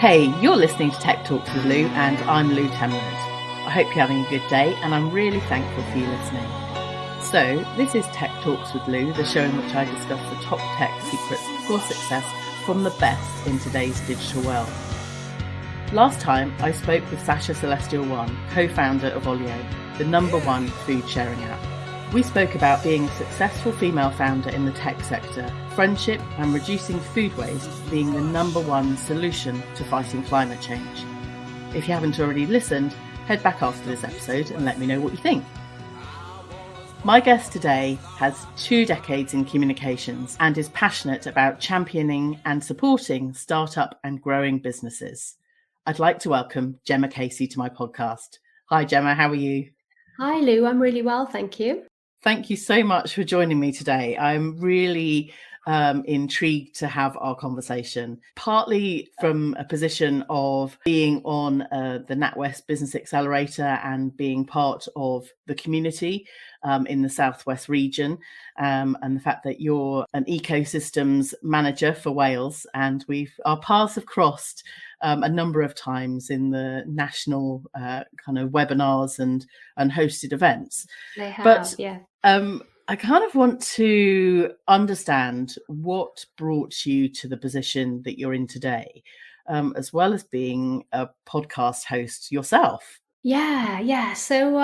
Hey, you're listening to Tech Talks with Lou, and I'm Lou Temrose. I hope you're having a good day, and I'm really thankful for you listening. So, this is Tech Talks with Lou, the show in which I discuss the top tech secrets for success from the best in today's digital world. Last time, I spoke with Sasha Celestial One, co-founder of Olio, the #1 food sharing app. We spoke about being a successful female founder in the tech sector, friendship and reducing food waste being the #1 solution to fighting climate change. If you haven't already listened, head back after this episode and let me know what you think. My guest today has 2 decades in communications and is passionate about championing and supporting startup and growing businesses. I'd like to welcome Gemma Casey to my podcast. Hi Gemma, how are you? Hi Lou, I'm really well, thank you. Thank you so much for joining me today. I'm really intrigued to have our conversation, partly from a position of being on the NatWest Business Accelerator and being part of the community in the Southwest region, and the fact that you're an ecosystems manager for Wales, and our paths have crossed a number of times in the national kind of webinars and hosted events. They have, but yeah. I kind of want to understand what brought you to the position that you're in today, as well as being a podcast host yourself. Yeah. So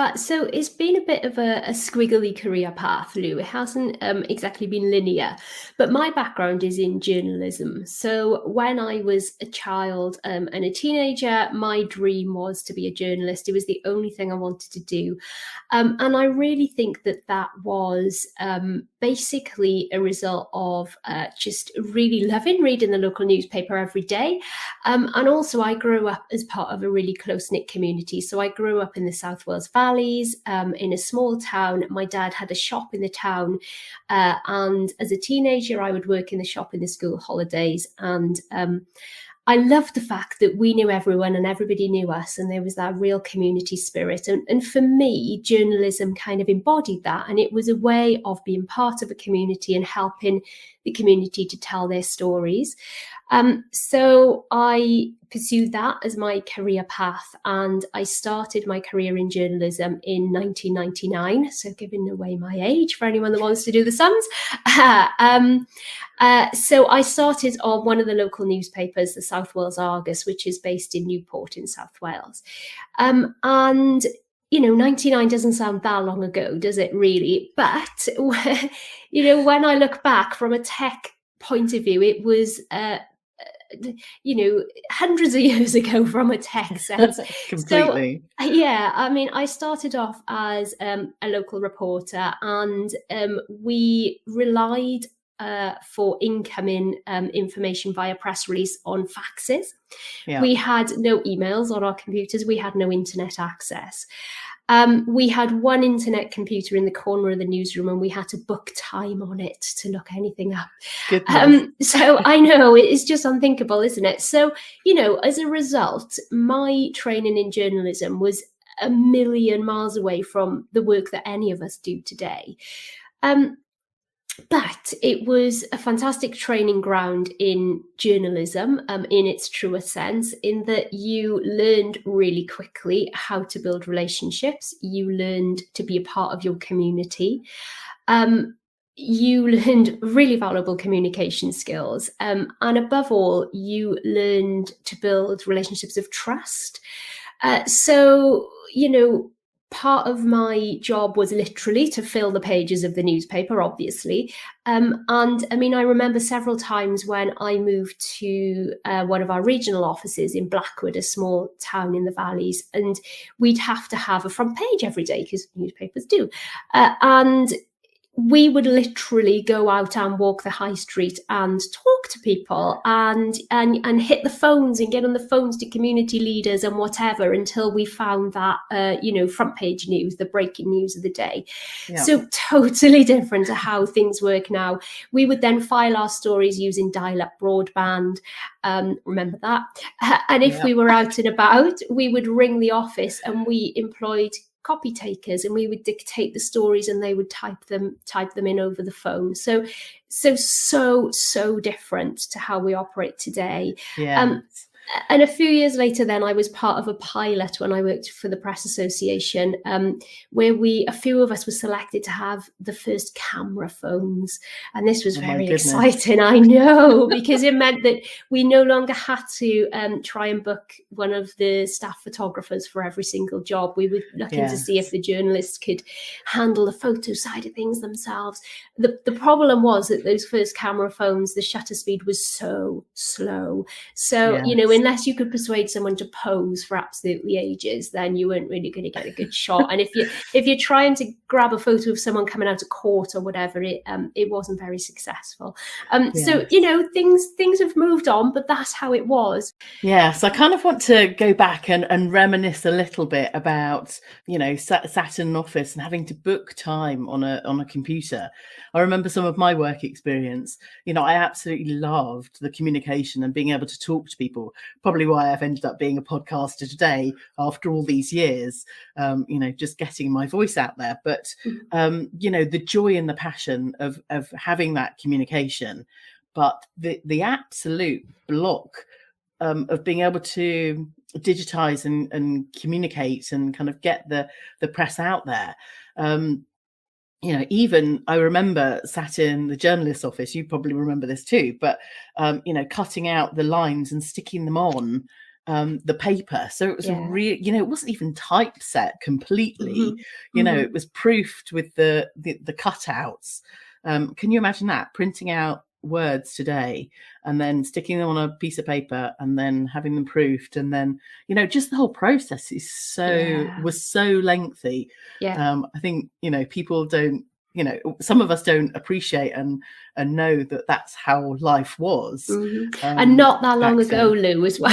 it's been a bit of a squiggly career path, Lou. It hasn't exactly been linear, but my background is in journalism. So when I was a child and a teenager, my dream was to be a journalist. It was the only thing I wanted to do. And I really think that was basically a result of just really loving reading the local newspaper every day. And also I grew up as part of a really close-knit community. So I grew up in the South Wales Valleys, in a small town. My dad had a shop in the town. And as a teenager, I would work in the shop in the school holidays. And I loved the fact that we knew everyone and everybody knew us, and there was that real community spirit. And for me, journalism kind of embodied that. And it was a way of being part of a community and helping the community to tell their stories. So I pursued that as my career path, and I started my career in journalism in 1999. So giving away my age for anyone that wants to do the sums. So I started on one of the local newspapers, the South Wales Argus, which is based in Newport in South Wales. And 99 doesn't sound that long ago, does it really? But, when I look back from a tech point of view, it was, hundreds of years ago from a tech sense. Completely. So, yeah, I mean, I started off as a local reporter, and we relied for incoming information via press release on faxes. Yeah. We had no emails on our computers. We had no internet access. We had one internet computer in the corner of the newsroom, and we had to book time on it to look anything up. So I know it's just unthinkable, isn't it? So, as a result, my training in journalism was a million miles away from the work that any of us do today. But it was a fantastic training ground in journalism, in its truest sense, in that you learned really quickly how to build relationships. You learned to be a part of your community. You learned really valuable communication skills. And above all, you learned to build relationships of trust. Part of my job was literally to fill the pages of the newspaper, obviously. And I mean, I remember several times when I moved to one of our regional offices in Blackwood, a small town in the valleys, and we'd have to have a front page every day because newspapers do. And we would literally go out and walk the high street and talk to people and hit the phones and get on the phones to community leaders and whatever until we found that, front page news, the breaking news of the day. Yeah. So totally different to how things work now. We would then file our stories using dial-up broadband. Remember that? And if we were out and about, we would ring the office, and we employed copy takers, and we would dictate the stories and they would type them in over the phone. So different to how we operate today. Yeah. And a few years later, then I was part of a pilot when I worked for the Press Association, where a few of us were selected to have the first camera phones. And this was very exciting, I know, because it meant that we no longer had to try and book one of the staff photographers for every single job. We were looking to see if the journalists could handle the photo side of things themselves. The problem was that those first camera phones, the shutter speed was so slow. So, unless you could persuade someone to pose for absolutely ages, then you weren't really going to get a good shot. And if you're trying to grab a photo of someone coming out of court or whatever, it wasn't very successful. So, things have moved on, but that's how it was. Yes, I kind of want to go back and reminisce a little bit about, sat in an office and having to book time on a computer. I remember some of my work experience. I absolutely loved the communication and being able to talk to people. Probably why I've ended up being a podcaster today after all these years, just getting my voice out there. But, the joy and the passion of having that communication, but the absolute block of being able to digitize and communicate and kind of get the press out there. Even I remember sat in the journalist's office, you probably remember this too, but, cutting out the lines and sticking them on the paper. So it was it wasn't even typeset completely, it was proofed with the cutouts. Can you imagine that? Printing out words today and then sticking them on a piece of paper and then having them proofed, and then just the whole process was so lengthy. I think people don't, some of us don't appreciate and know that that's how life was. And not that long ago, Lou, as well.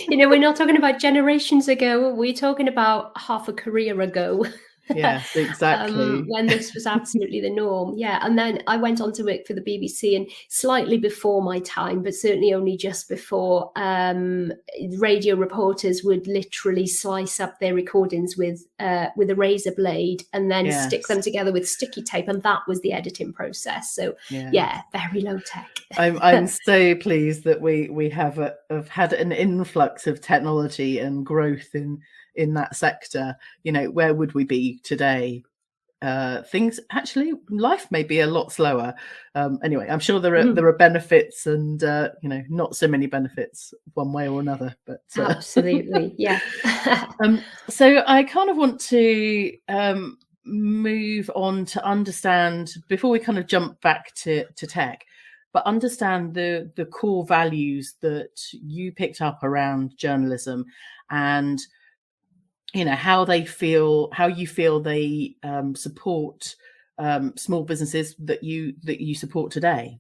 No. We're not talking about generations ago, we're talking about half a career ago. Yes, exactly. When this was absolutely the norm. And then I went on to work for the BBC, and slightly before my time, but certainly only just before, radio reporters would literally slice up their recordings with a razor blade and then stick them together with sticky tape, and that was the editing process. So very low tech. I'm so pleased that we have had an influx of technology and growth in that sector. Where would we be today? Things actually, life may be a lot slower. Anyway, I'm sure there are benefits and not so many benefits one way or another. But absolutely, yeah. So I kind of want to move on to understand, before we kind of jump back to tech, but understand the core values that you picked up around journalism, and how you feel they support small businesses that you support today.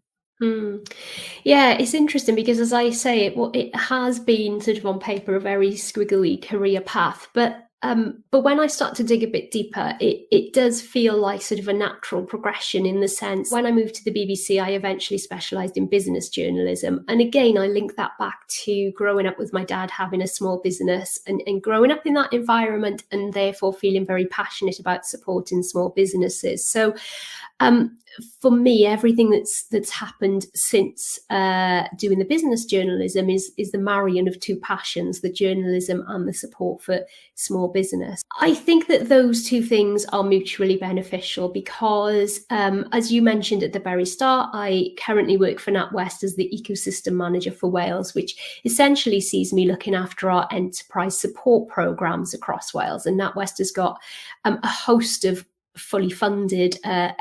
Yeah, it's interesting because, as I say, it has been sort of on paper a very squiggly career path, but when I start to dig a bit deeper, it does feel like sort of a natural progression, in the sense, when I moved to the BBC, I eventually specialised in business journalism. And again, I link that back to growing up with my dad having a small business and growing up in that environment, and therefore feeling very passionate about supporting small businesses. So for me, everything that's happened since doing the business journalism is the marrying of two passions, the journalism and the support for small business. I think that those two things are mutually beneficial because, as you mentioned at the very start, I currently work for NatWest as the Ecosystem Manager for Wales, which essentially sees me looking after our enterprise support programmes across Wales. And NatWest has got a host of fully funded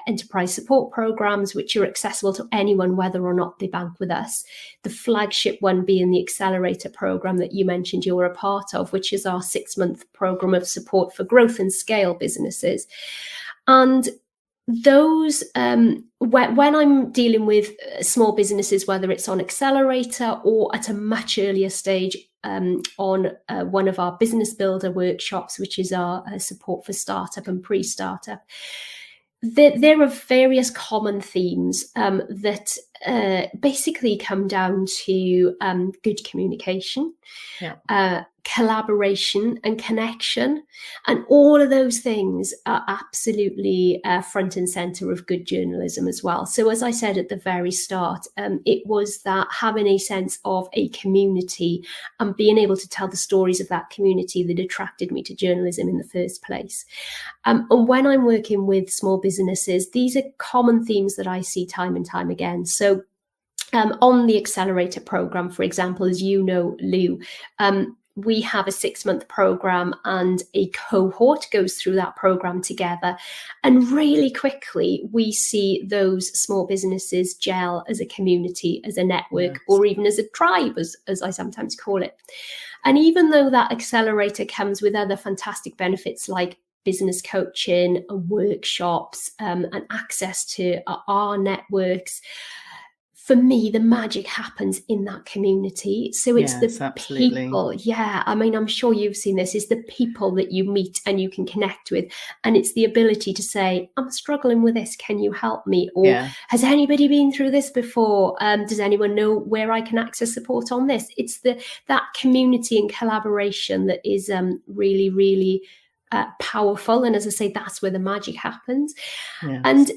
enterprise support programs which are accessible to anyone, whether or not they bank with us. The flagship one being the accelerator program that you mentioned you're a part of, which is our 6-month program of support for growth and scale businesses. And those, when I'm dealing with small businesses, whether it's on accelerator or at a much earlier stage on one of our business builder workshops, which is our support for startup and pre-startup, there are various common themes that basically come down to good communication, collaboration and connection, and all of those things are absolutely front and center of good journalism as well. So as I said at the very start, it was that having a sense of a community and being able to tell the stories of that community that attracted me to journalism in the first place. And when I'm working with small businesses, these are common themes that I see time and time again. So on the accelerator program, for example, as you know, Lou, we have a 6-month program, and a cohort goes through that program together. And really quickly, we see those small businesses gel as a community, as a network, yes, or even as a tribe, as I sometimes call it. And even though that accelerator comes with other fantastic benefits like business coaching and workshops and access to our networks, for me, the magic happens in that community. So it's the people. Yeah, I mean, I'm sure you've seen this. It's the people that you meet and you can connect with. And it's the ability to say, I'm struggling with this. Can you help me? Or has anybody been through this before? Does anyone know where I can access support on this? It's that community and collaboration that is really, really powerful. And as I say, that's where the magic happens. Yes. And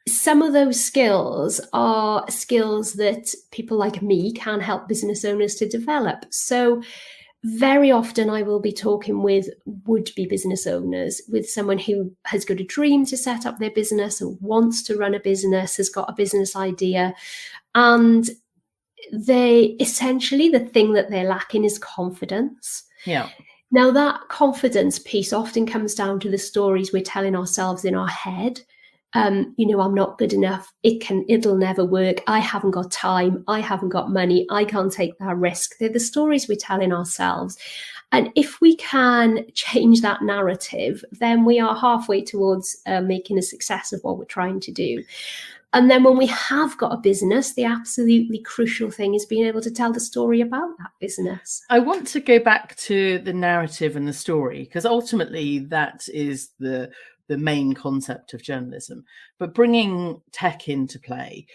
some of those skills are skills that people like me can help business owners to develop. So very often I will be talking with would-be business owners, with someone who has got a dream to set up their business or wants to run a business, has got a business idea. And they essentially, the thing that they're lacking is confidence. Yeah. Now that confidence piece often comes down to the stories we're telling ourselves in our head. I'm not good enough. It'll never work. I haven't got time. I haven't got money. I can't take that risk. They're the stories we're telling ourselves. And if we can change that narrative, then we are halfway towards making a success of what we're trying to do. And then when we have got a business, the absolutely crucial thing is being able to tell the story about that business. I want to go back to the narrative and the story, because ultimately that is the main concept of journalism. But bringing tech into play,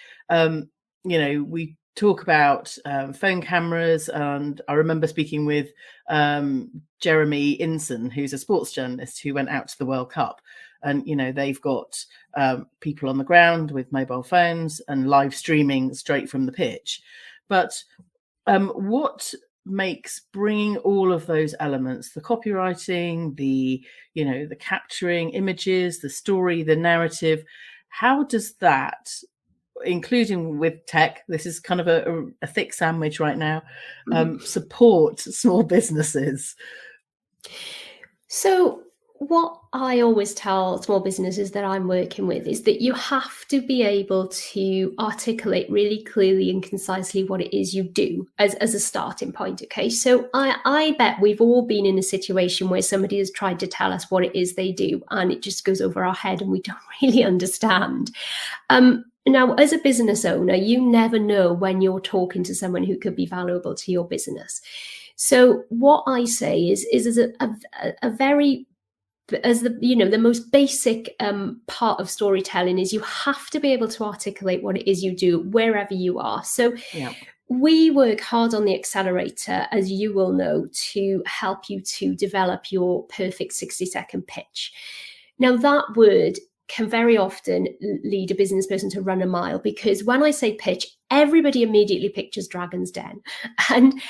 we talk about phone cameras, and I remember speaking with Jeremy Inson, who's a sports journalist who went out to the World Cup, and they've got people on the ground with mobile phones and live streaming straight from the pitch. But what makes bringing all of those elements, the copywriting, the capturing images, the story, the narrative, how does that, including with tech, this is kind of a thick sandwich right now, support small businesses? So what I always tell small businesses that I'm working with is that you have to be able to articulate really clearly and concisely what it is you do as a starting point. Okay, so I bet we've all been in a situation where somebody has tried to tell us what it is they do, and it just goes over our head and we don't really understand. Now, as a business owner, you never know when you're talking to someone who could be valuable to your business. So what I say is a very, as the most basic part of storytelling is you have to be able to articulate what it is you do wherever you are. So we work hard on the accelerator, as you will know, to help you to develop your perfect 60-second pitch. Now that word can very often lead a business person to run a mile, because when I say pitch, everybody immediately pictures Dragon's Den. And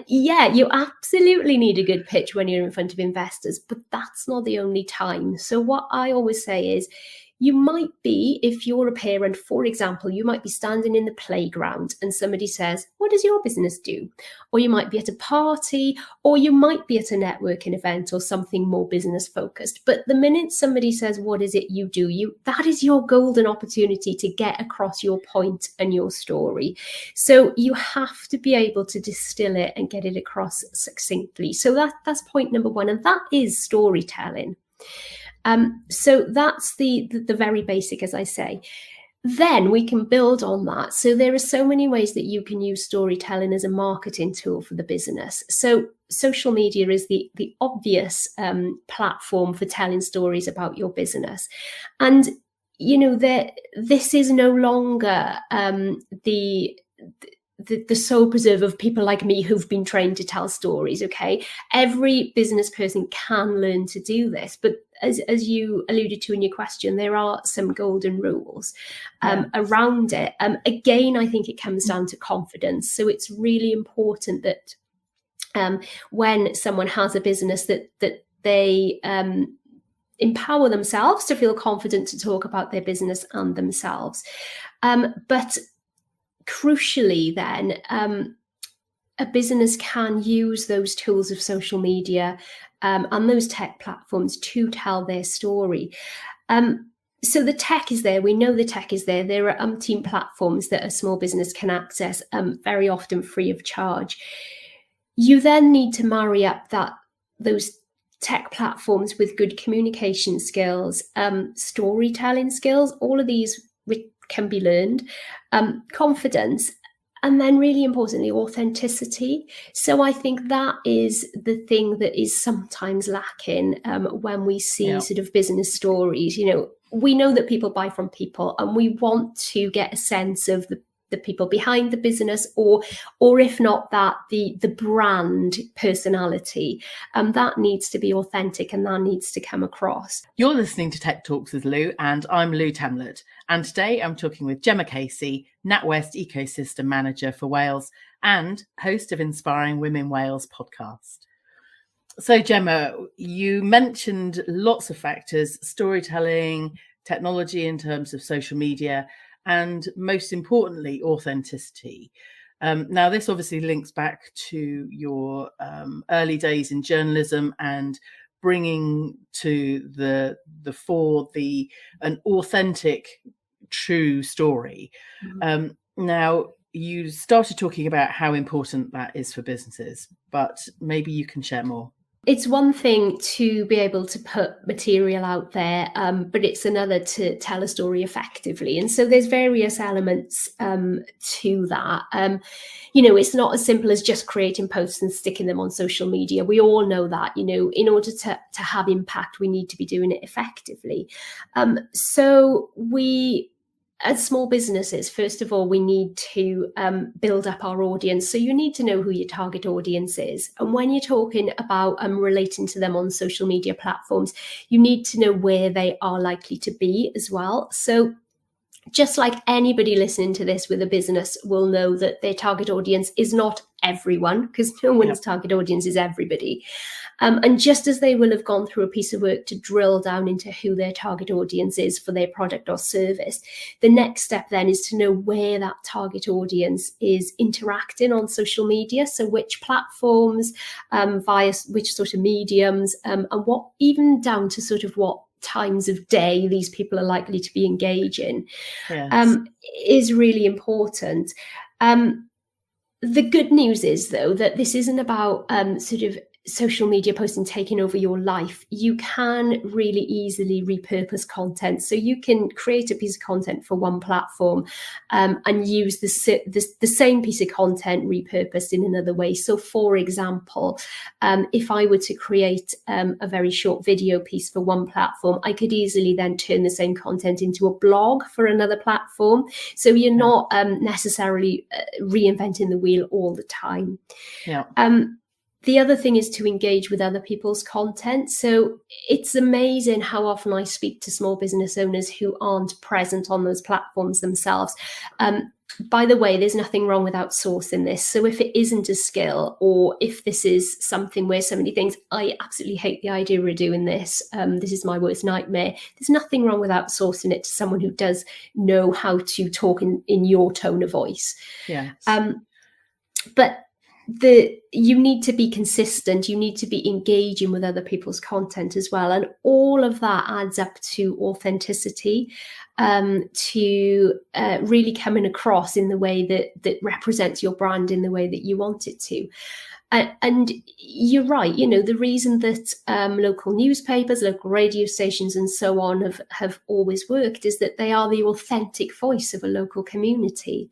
yeah, you absolutely need a good pitch when you're in front of investors, but that's not the only time. So what I always say is, you might be, if you're a parent, for example, you might be standing in the playground and somebody says, what does your business do? Or you might be at a party, or you might be at a networking event or something more business focused. But the minute somebody says, what is it you do? That is your golden opportunity to get across your point and your story. So you have to be able to distill it and get it across succinctly. So that's point number one, and that is storytelling. So that's the very basic, as I say. Then we can build on that. So there are so many ways that you can use storytelling as a marketing tool for the business. So social media is the obvious platform for telling stories about your business. And, this is no longer the sole preserve of people like me who've been trained to tell stories. Okay, every business person can learn to do this, but as you alluded to in your question, there are some golden rules around it. Again, I think it comes down to confidence. So it's really important that when someone has a business that they empower themselves to feel confident to talk about their business and themselves. But crucially then, a business can use those tools of social media and those tech platforms to tell their story. So the tech is there. We know the tech is there. There are umpteen platforms that a small business can access, very often free of charge. You then need to marry up those tech platforms with good communication skills, storytelling skills. All of these can be learned, confidence, and then really importantly, authenticity. So I think that is the thing that is sometimes lacking when we see sort of business stories. You know, we know that people buy from people, and we want to get a sense of the people behind the business, or if not that, the brand personality, that needs to be authentic and that needs to come across. You're listening to Tech Talks with Lou, and I'm Lou Temlett. And today I'm talking with Gemma Casey, NatWest Ecosystem Manager for Wales and host of Inspiring Women Wales podcast. So Gemma, you mentioned lots of factors: storytelling, technology in terms of social media, and most importantly, authenticity. Now, this obviously links back to your early days in journalism and bringing to the fore an authentic, true story. Now, you started talking about how important that is for businesses, but maybe you can share more. It's one thing to be able to put material out there, but it's another to tell a story effectively. And so there's various elements to that. You know, it's not as simple as just creating posts and sticking them on social media. We all know that, you know, in order to have impact, we need to be doing it effectively. So we, as small businesses, first of all, we need to build up our audience. So you need to know who your target audience is. And when you're talking about relating to them on social media platforms, you need to know where they are likely to be as well. So just like anybody listening to this with a business will know that their target audience is not everyone, because no one's target audience is everybody. And just as they will have gone through a piece of work to drill down into who their target audience is for their product or service, the next step then is to know where that target audience is interacting on social media. So which platforms, via which sort of mediums, and what, even down to sort of what times of day these people are likely to be engaging, is really important. The good news is, though, that this isn't about sort of social media posting taking over your life. You can really easily repurpose content. So you can create a piece of content for one platform and use the same piece of content repurposed in another way. So for example, if I were to create a very short video piece for one platform, I could easily then turn the same content into a blog for another platform. So you're not necessarily reinventing the wheel all the time. The other thing is to engage with other people's content. So it's amazing how often I speak to small business owners who aren't present on those platforms themselves. By the way, there's nothing wrong with outsourcing this. So if it isn't a skill, or if this is something where somebody thinks, I absolutely hate the idea of doing this, this is my worst nightmare, there's nothing wrong with outsourcing it to someone who does know how to talk in your tone of voice. But you need to be consistent. You need to be engaging with other people's content as well. And all of that adds up to authenticity, to really coming across in the way that represents your brand in the way that you want it to. And you're right, you know, the reason that local newspapers, local radio stations and so on have always worked is that they are the authentic voice of a local community.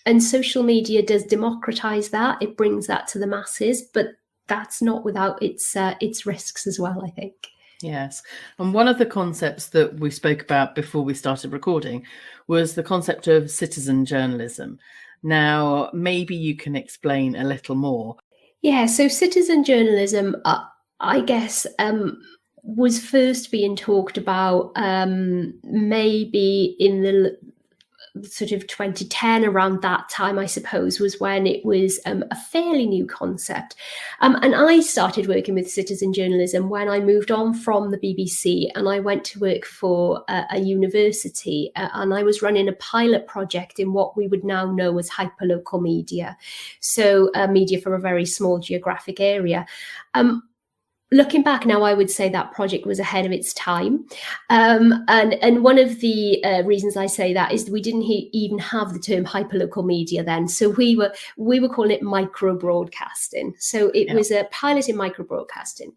And social media does democratize that. It brings that to the masses, but that's not without its risks as well, I think. Yes. And one of the concepts that we spoke about before we started recording was the concept of citizen journalism. Now, maybe you can explain a little more. Yeah, so citizen journalism, I guess, was first being talked about maybe in the sort of 2010, around that time, I suppose, was when it was a fairly new concept. And I started working with citizen journalism when I moved on from the BBC and I went to work for a university, and I was running a pilot project in what we would now know as hyperlocal media, so media for a very small geographic area. Looking back now, I would say that project was ahead of its time. And one of the reasons I say that is we didn't even have the term hyperlocal media then. So we were calling it micro broadcasting. So it was a pilot in micro broadcasting.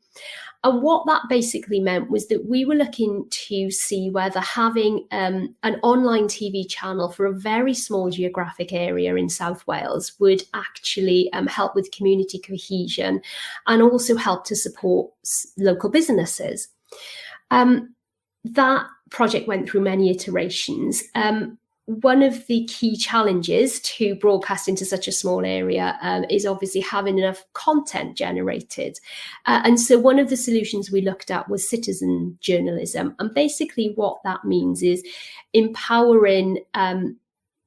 And what that basically meant was that we were looking to see whether having an online TV channel for a very small geographic area in South Wales would actually help with community cohesion and also help to support local businesses. That project went through many iterations. One of the key challenges to broadcast into such a small area is obviously having enough content generated. And so one of the solutions we looked at was citizen journalism. And basically what that means is empowering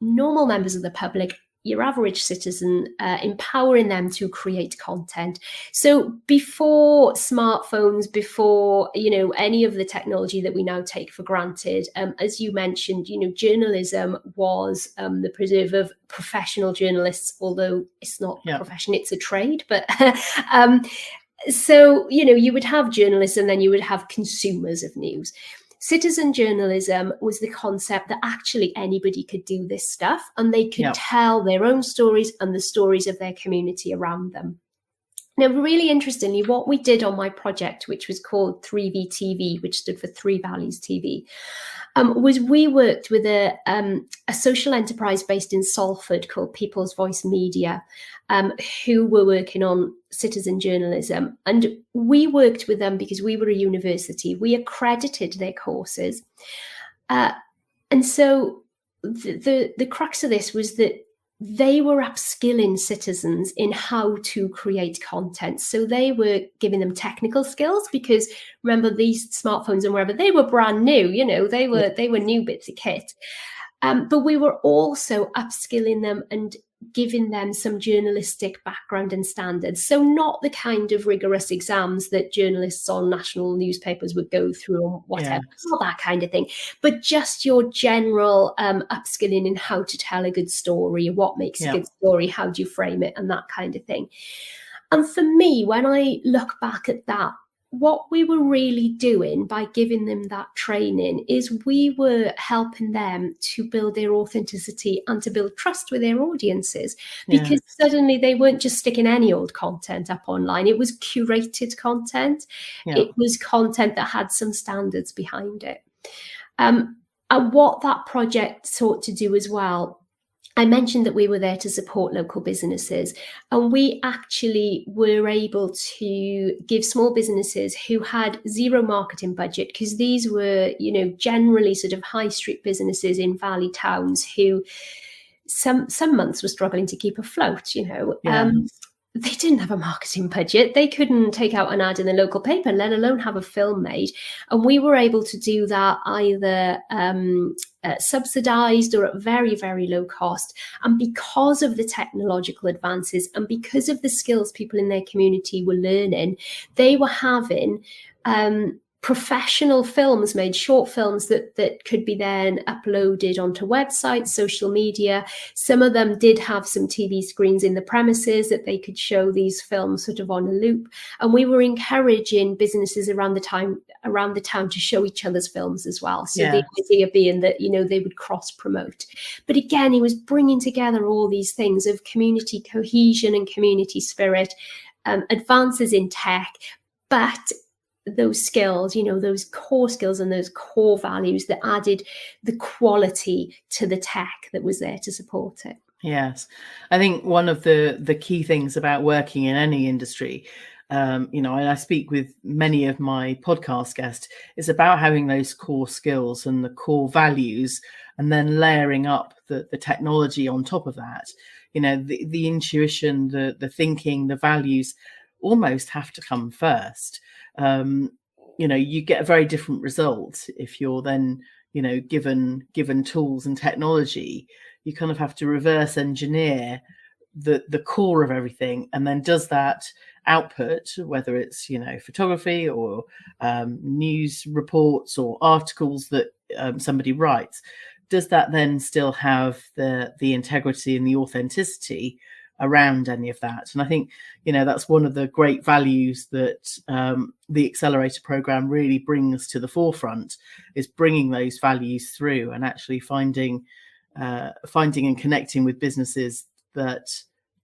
normal members of the public, your average citizen, empowering them to create content. So before smartphones, before any of the technology that we now take for granted, as you mentioned, journalism was the preserve of professional journalists, although it's not a profession, it's a trade. But so you would have journalists and then you would have consumers of news. Citizen journalism was the concept that actually anybody could do this stuff and they could tell their own stories and the stories of their community around them. Now, really interestingly, what we did on my project, which was called 3VTV, which stood for Three Values TV, was we worked with a social enterprise based in Salford called People's Voice Media, who were working on citizen journalism. And we worked with them because we were a university. We accredited their courses. And so the crux of this was that they were upskilling citizens in how to create content. So they were giving them technical skills because remember these smartphones and wherever they were brand new, they were new bits of kit. But we were also upskilling them and giving them some journalistic background and standards. So not the kind of rigorous exams that journalists on national newspapers would go through or whatever, not that kind of thing, but just your general upskilling in how to tell a good story, what makes a good story, how do you frame it, and that kind of thing. And for me, when I look back at that, what we were really doing by giving them that training is we were helping them to build their authenticity and to build trust with their audiences, because suddenly they weren't just sticking any old content up online. It was curated content. It was content that had some standards behind it. And what that project sought to do as well, I mentioned that we were there to support local businesses, and we actually were able to give small businesses who had zero marketing budget, because these were, generally sort of high street businesses in valley towns who some months were struggling to keep afloat, They didn't have a marketing budget. They couldn't take out an ad in the local paper, let alone have a film made. And we were able to do that either subsidized or at very, very low cost. And because of the technological advances and because of the skills people in their community were learning, they were having professional films made, short films that could be then uploaded onto websites, social media. Some of them did have some TV screens in the premises that they could show these films sort of on a loop. And we were encouraging businesses around the town to show each other's films as well. So the idea being that, they would cross promote. But again, he was bringing together all these things of community cohesion and community spirit, advances in tech, but those skills, those core skills and those core values that added the quality to the tech that was there to support it. Yes. I think one of the key things about working in any industry, and I speak with many of my podcast guests, it's about having those core skills and the core values, and then layering up the technology on top of that. The intuition, the thinking, the values almost have to come first. You get a very different result if you're then given tools and technology. You kind of have to reverse engineer the core of everything, and then does that output, whether it's photography or news reports or articles that somebody writes, does that then still have the integrity and the authenticity around any of that? And I think that's one of the great values that the accelerator program really brings to the forefront, is bringing those values through and actually finding and connecting with businesses that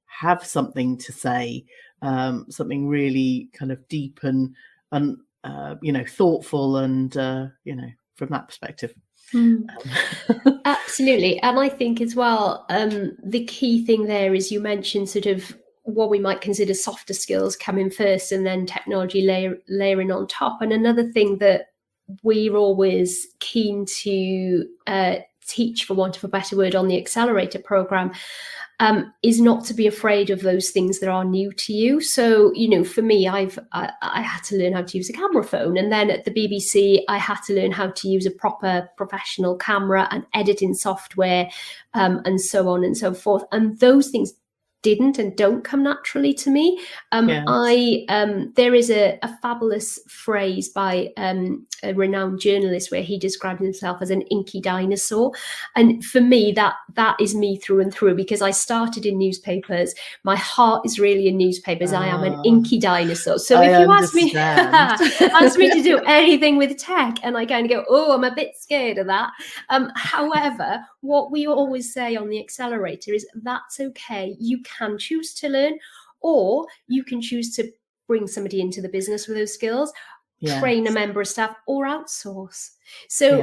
have something to say, something really kind of deep and thoughtful, and from that perspective. Absolutely. And I think as well, the key thing there is, you mentioned sort of what we might consider softer skills coming first and then technology layering on top. And another thing that we're always keen to teach, for want of a better word, on the accelerator program is not to be afraid of those things that are new to you. So, for me, I had to learn how to use a camera phone. And then at the BBC, I had to learn how to use a proper professional camera and editing software, and so on and so forth. And those things didn't and don't come naturally to me. There is a fabulous phrase by a renowned journalist where he described himself as an inky dinosaur, and for me that is me through and through, because I started in newspapers. My heart is really in newspapers. I am an inky dinosaur. So if you ask me to do anything with tech, and I kind of go, oh, I'm a bit scared of that. However, what we always say on the accelerator is that's okay. You can choose to learn, or you can choose to bring somebody into the business with those skills, train a member of staff, or outsource. So,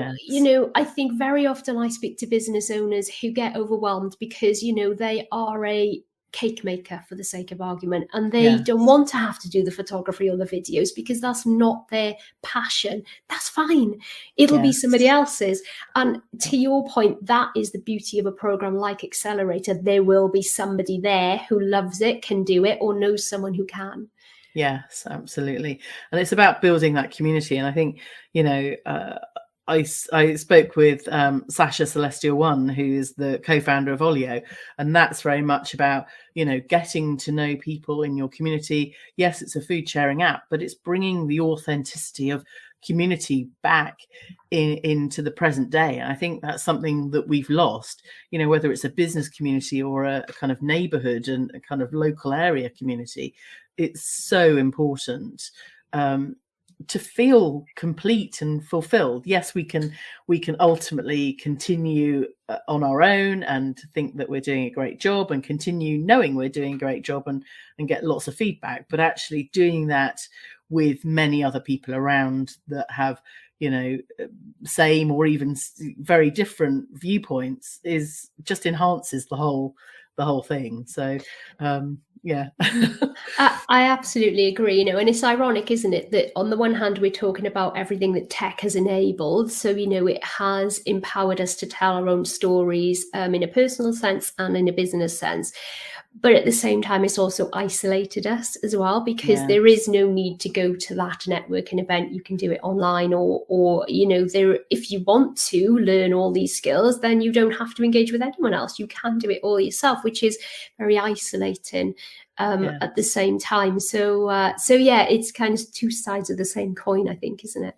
I think very often I speak to business owners who get overwhelmed because, they are a cake maker, for the sake of argument, and they don't want to have to do the photography or the videos because that's not their passion. That's fine. It'll be somebody else's. And to your point, that is the beauty of a program like Accelerator. There will be somebody there who loves it, can do it, or knows someone who can. Yes, absolutely. And it's about building that community. And I think, I spoke with Sasha Celestial One, who is the co-founder of Olio, and that's very much about, getting to know people in your community. Yes, it's a food sharing app, but it's bringing the authenticity of community back into the present day. And I think that's something that we've lost, whether it's a business community or a kind of neighborhood and a kind of local area community. It's so important to feel complete and fulfilled. Yes, we can ultimately continue on our own and think that we're doing a great job, and continue knowing we're doing a great job, and get lots of feedback, but actually doing that with many other people around that have same or even very different viewpoints is just enhances the whole thing. So I absolutely agree, and it's ironic, isn't it, that on the one hand we're talking about everything that tech has enabled. So it has empowered us to tell our own stories in a personal sense and in a business sense, but at the same time it's also isolated us as well, because there is no need to go to that networking event. You can do it online, or there, if you want to learn all these skills, then you don't have to engage with anyone else. You can do it all yourself, which is very isolating at the same time. So it's kind of two sides of the same coin, I think, isn't it?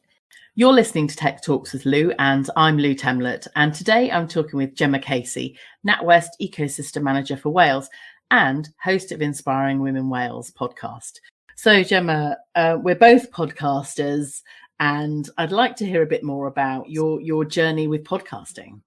You're listening to Tech Talks with Lou, and I'm Lou Temlett. And today I'm talking with Gemma Casey, NatWest Ecosystem Manager for Wales and host of Inspiring Women Wales podcast. So Gemma, we're both podcasters, and I'd like to hear a bit more about your journey with podcasting.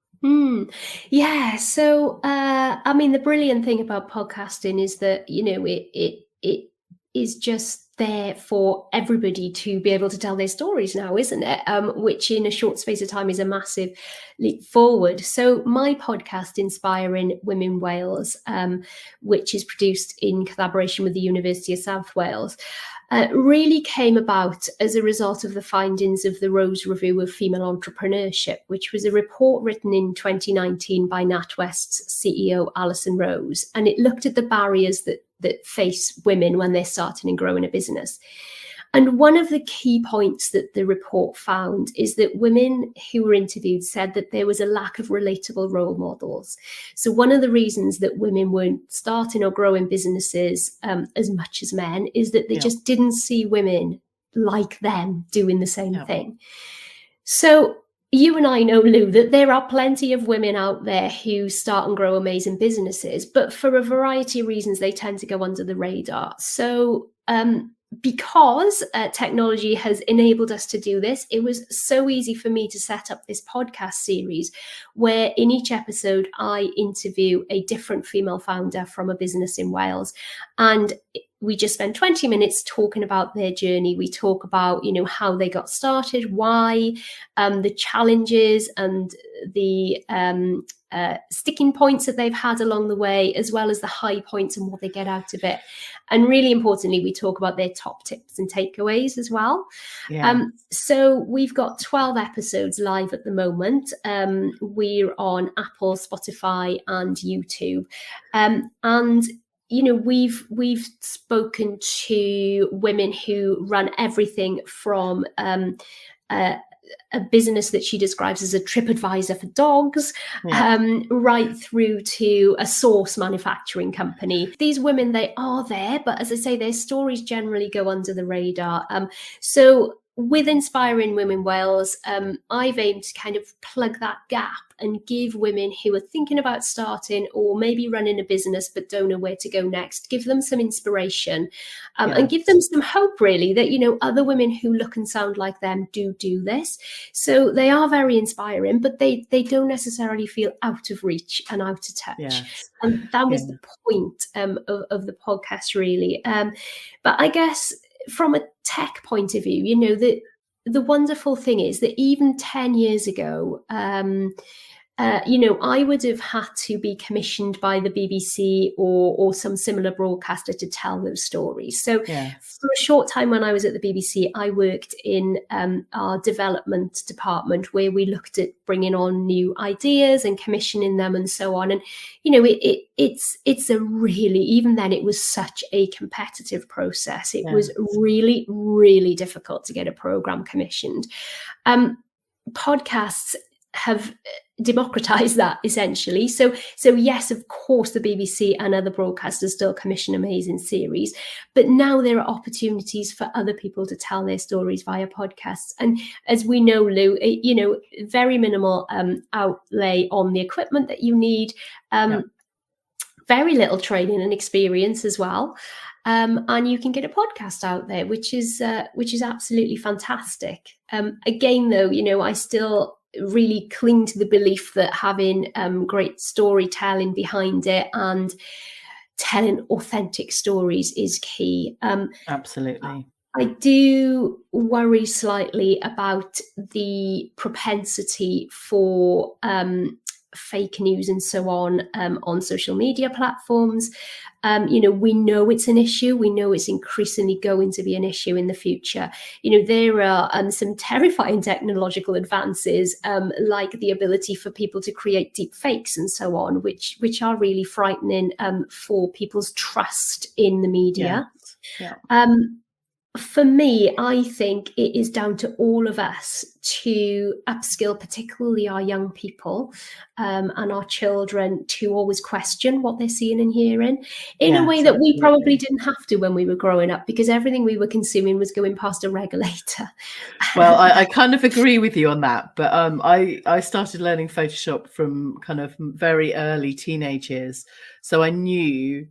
So the brilliant thing about podcasting is that it is just there for everybody to be able to tell their stories now, isn't it? Which in a short space of time is a massive leap forward. So my podcast, Inspiring Women Wales, which is produced in collaboration with the University of South Wales, really came about as a result of the findings of the Rose Review of Female Entrepreneurship, which was a report written in 2019 by NatWest's CEO, Alison Rose. And it looked at the barriers that face women when they're starting and growing a business. And one of the key points that the report found is that women who were interviewed said that there was a lack of relatable role models. So one of the reasons that women weren't starting or growing businesses as much as men is that they just didn't see women like them doing the same thing. So you and I know, Lou, that there are plenty of women out there who start and grow amazing businesses, but for a variety of reasons, they tend to go under the radar. So because technology has enabled us to do this, it was so easy for me to set up this podcast series where in each episode I interview a different female founder from a business in Wales. And we just spend 20 minutes talking about their journey. We talk about, how they got started, why, the challenges and the sticking points that they've had along the way, as well as the high points and what they get out of it. And really importantly, we talk about their top tips and takeaways as well. So we've got 12 episodes live at the moment. We're on Apple, Spotify, and YouTube. And we've spoken to women who run everything from a business that she describes as a TripAdvisor for dogs, right through to a sauce manufacturing company. These women, they are there, but as I say, their stories generally go under the radar. So with Inspiring Women Wales, I've aimed to kind of plug that gap and give women who are thinking about starting or maybe running a business but don't know where to go next, give them some inspiration and give them some hope, really, that, other women who look and sound like them do this. So they are very inspiring, but they don't necessarily feel out of reach and out of touch. And that was the point of the podcast, really. But I guess from a tech point of view, the wonderful thing is that even 10 years ago, I would have had to be commissioned by the BBC or some similar broadcaster to tell those stories. So for a short time when I was at the BBC, I worked in our development department where we looked at bringing on new ideas and commissioning them and so on. And, it's a really, even then it was such a competitive process. It was really, really difficult to get a program commissioned. Podcasts have democratized that essentially. So yes, of course, the BBC and other broadcasters still commission amazing series, but now there are opportunities for other people to tell their stories via podcasts. And as we know, Lou, very minimal outlay on the equipment that you need, very little training and experience as well. And you can get a podcast out there, which is absolutely fantastic. Again, though, I still really cling to the belief that having great storytelling behind it and telling authentic stories is key. Absolutely. I do worry slightly about the propensity for fake news and so on social media platforms. We know it's an issue. We know it's increasingly going to be an issue in the future. There are some terrifying technological advances, like the ability for people to create deep fakes and so on, which are really frightening for people's trust in the media. For me, I think it is down to all of us to upskill, particularly our young people and our children, to always question what they're seeing and hearing in a way that we probably didn't have to when we were growing up, because everything we were consuming was going past a regulator. Well, I kind of agree with you on that, but I started learning Photoshop from kind of very early teenage years. So I knew,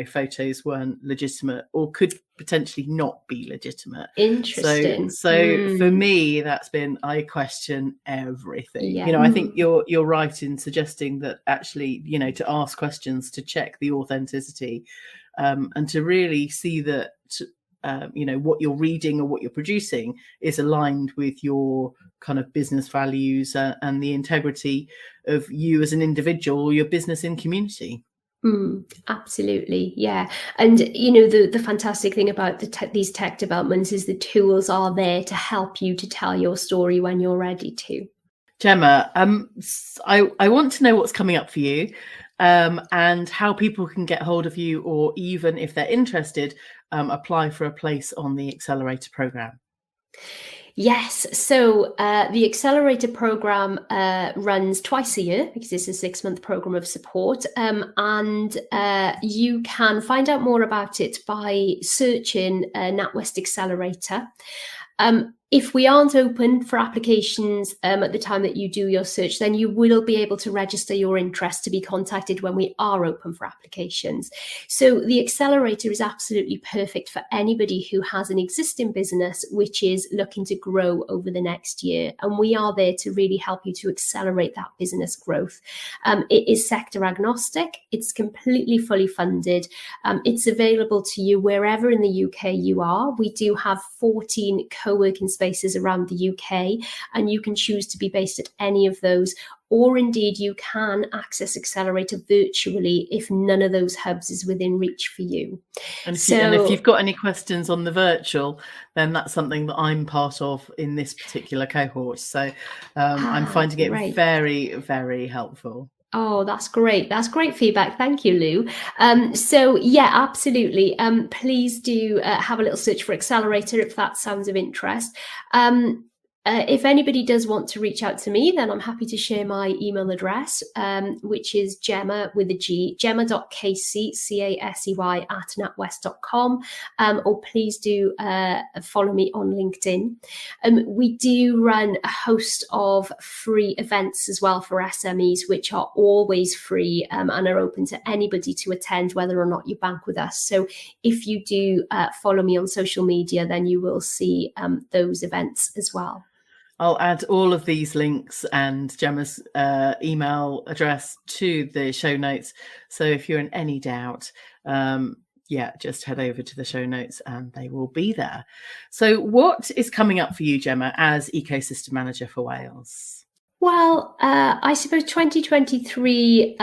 photos weren't legitimate or could potentially not be legitimate. Interesting. So for me, that's been, I question everything. I think you're right in suggesting that actually, to ask questions, to check the authenticity, and to really see that what you're reading or what you're producing is aligned with your kind of business values and the integrity of you as an individual or your business in community. Absolutely, yeah. And the fantastic thing about these tech developments is the tools are there to help you to tell your story when you're ready to. Gemma, I want to know what's coming up for you, and how people can get hold of you, or even if they're interested, apply for a place on the accelerator program. Yes, so the accelerator program runs twice a year because it's a 6-month program of support, and you can find out more about it by searching NatWest Accelerator. If we aren't open for applications at the time that you do your search, then you will be able to register your interest to be contacted when we are open for applications. So the accelerator is absolutely perfect for anybody who has an existing business which is looking to grow over the next year. And we are there to really help you to accelerate that business growth. It is sector agnostic. It's completely fully funded. It's available to you wherever in the UK you are. We do have 14 co-working spaces around the UK, and you can choose to be based at any of those, or indeed you can access Accelerator virtually if none of those hubs is within reach for you. And if you've got any questions on the virtual, then that's something that I'm part of in this particular cohort. So I'm finding it very, very helpful. Oh, that's great. That's great feedback. Thank you, Lou. So yeah, absolutely. Please do have a little search for Accelerator if that sounds of interest. If anybody does want to reach out to me, then I'm happy to share my email address, which is Gemma with a G, Gemma.Casey, Casey @natwest.com, or please do follow me on LinkedIn. We do run a host of free events as well for SMEs, which are always free and are open to anybody to attend, whether or not you bank with us. So if you do follow me on social media, then you will see those events as well. I'll add all of these links and Gemma's email address to the show notes. So if you're in any doubt, just head over to the show notes and they will be there. So what is coming up for you, Gemma, as Ecosystem Manager for Wales? Well, I suppose 2023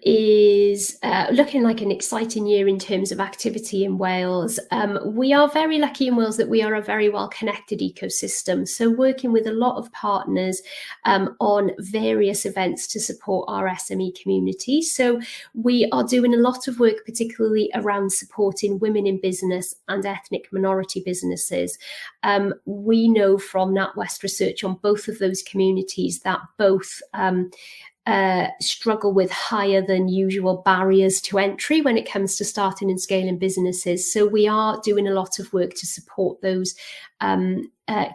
is looking like an exciting year in terms of activity in Wales. We are very lucky in Wales that we are a very well-connected ecosystem. So working with a lot of partners on various events to support our SME community. So we are doing a lot of work, particularly around supporting women in business and ethnic minority businesses. We know from NatWest research on both of those communities that both struggle with higher than usual barriers to entry when it comes to starting and scaling businesses. So we are doing a lot of work to support those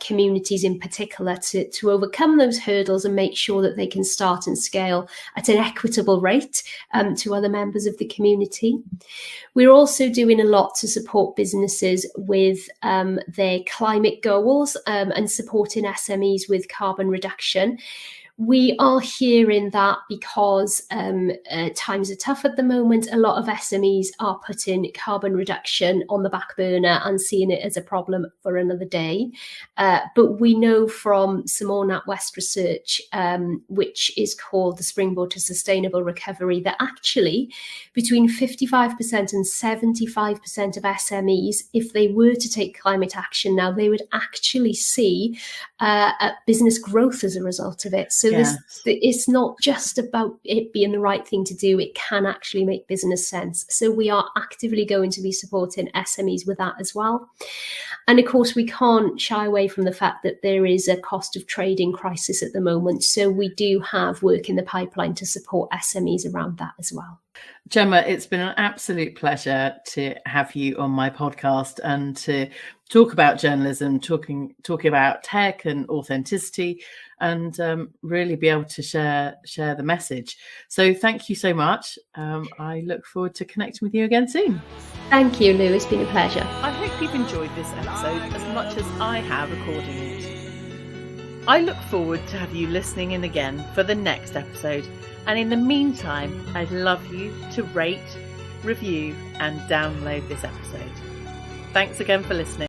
communities in particular to overcome those hurdles and make sure that they can start and scale at an equitable rate to other members of the community. We're also doing a lot to support businesses with their climate goals and supporting SMEs with carbon reduction. We are hearing that because times are tough at the moment, a lot of SMEs are putting carbon reduction on the back burner and seeing it as a problem for another day. But we know from some more NatWest research, which is called the Springboard to Sustainable Recovery, that actually between 55% and 75% of SMEs, if they were to take climate action now, they would actually see business growth as a result of it. So it's not just about it being the right thing to do, it can actually make business sense. So we are actively going to be supporting SMEs with that as well. And of course, we can't shy away from the fact that there is a cost of trading crisis at the moment. So we do have work in the pipeline to support SMEs around that as well. Gemma, it's been an absolute pleasure to have you on my podcast and to talk about journalism, talking about tech and authenticity, and really be able to share the message. So thank you so much. I look forward to connecting with you again soon. Thank you, Lou. It's been a pleasure. I hope you've enjoyed this episode as much as I have recording it. I look forward to have you listening in again for the next episode. And in the meantime, I'd love you to rate, review, and download this episode. Thanks again for listening.